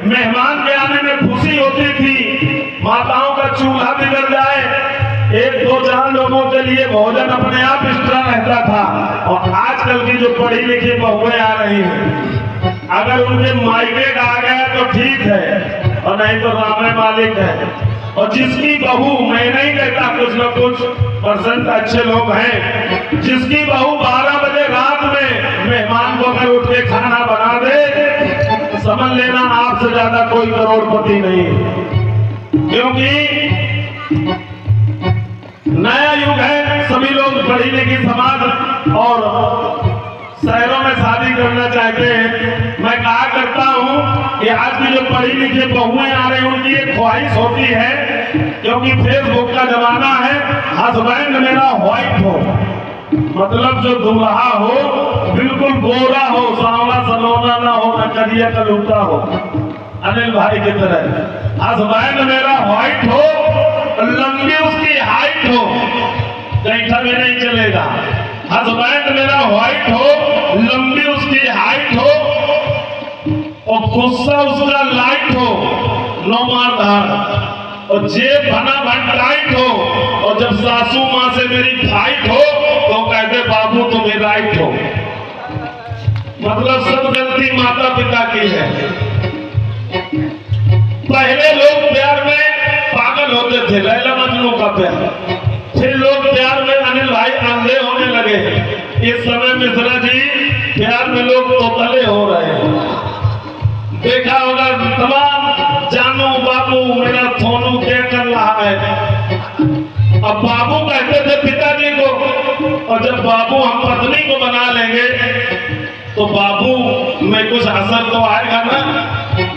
मेहमान के आने में खुशी होती थी, माताओं का चूल्हा बिगड़ जाए, एक दो चार लोगों के लिए भोजन अपने आप एक्स्ट्रा रहता था। और आजकल की जो पढ़ी लिखी बहुएं आ रही हैं, अगर उनके मायके का आ गया तो ठीक है, और नहीं तो रामे मालिक है। और जिसकी बहू, मैं नहीं कहता, कुछ न कुछ परसेंट अच्छे लोग हैं, जिसकी बहू 12 बजे रात में मेहमान को अगर उठ के खाना बना दे, समझ लेना आपसे ज्यादा कोई करोड़पति नहीं, क्योंकि नया युग है। सभी लोग पढ़ी लिखी समाज और शहरों में शादी करना चाहते हैं। मैं कहा करता हूं कि आज की जो पढ़ी लिखी बहुएं आ रही, उनकी एक ख्वाहिश होती है, क्योंकि फेसबुक का जमाना है, हस्बैंड मेरा व्हाइट हो, मतलब जो दूल्हा हो बिल्कुल गोरा हो, सांवला सलोना ना हो, न करिया कलूटा हो, अनिल भाई की तरह। हस्बैंड मेरा व्हाइट हो, लंबी उसकी हाइट हो, कैठा भी नहीं चलेगा। हस्बैंड मेरा व्हाइट हो, लंबी उसकी हाइट हो, और गुस्सा उसका लाइट हो, नो मारधार, और जेब भना भन टाइट हो, और जब सासू माँ से मेरी फाइट हो तो कहते बाबू तुम्हें राइट हो। मतलब सब गलती माता पिता की है। पहले लोग प्यार में पागल होते थे, लैला मजनू का प्यार, फिर लोग प्यार में अनिल भाई अंधे होने लगे। इस समय मिश्रा जी प्यार में लोग तोतले हो रहे हैं। देखा होगा तमाम जानू बाबू मेरा थोनू क्या कर रहा है। अब बाबू कहते थे पिताजी को, और जब बाबू हम पत्नी को बना लेंगे तो बाबू में कुछ असर तो आएगा ना।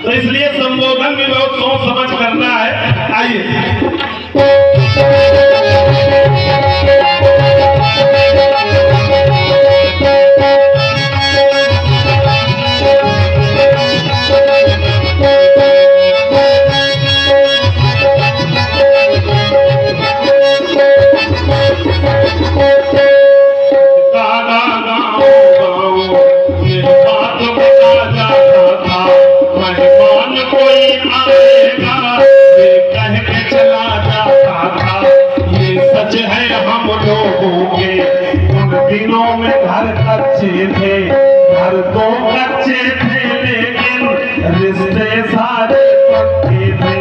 तो इसलिए संबोधन भी बहुत सोच समझ करना है। आइए दिनों में घर कच्चे थे, घर तो कच्चे थे, लेकिन रिश्ते सारे पक्के थे।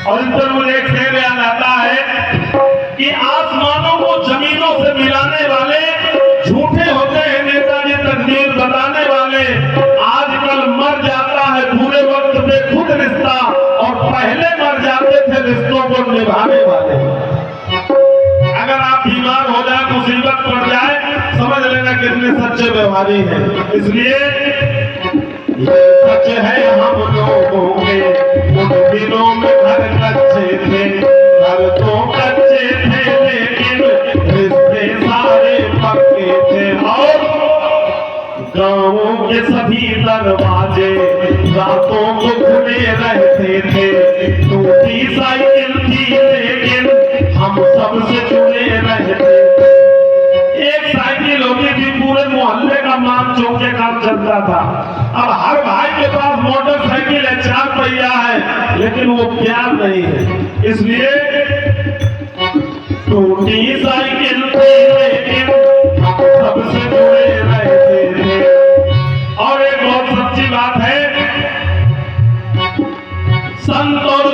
और इस पर मुझे एक शेर याद आता है कि आसमानों को जमीनों से मिलाने वाले झूठे होते हैं नेताजी तकदीर बताने वाले। आजकल मर जाता है पूरे वक्त पे खुद रिश्ता, और पहले मर जाते थे रिश्तों को निभाने वाले। अगर आप बीमार हो जाए, मुसीबत पड़ जाए, समझ लेना कितने सच्चे व्यवहारी हैं। इसलिए ये सच है हम लोगों के, उन दिनों में घर कच्चे थे, घर तो कच्चे थे, लेकिन रिश्ते सारे पक्के थे। और गाँवों के सभी दरवाजे रातों को खुले रहते थे। टूटी साइकिल थी लेकिन हम सबसे जुड़े रहते। एक साइकिल होती थी, पूरे मोहल्ले का माम चौक के काम चलता था। अब हर भाई के पास मोटरसाइकिल है, 4 पहिया है, लेकिन वो प्यार नहीं है। इसलिए टूटी साइकिल थी लेकिन हम सबसे जुड़े रहते थे। और एक बहुत सच्ची बात है, संत और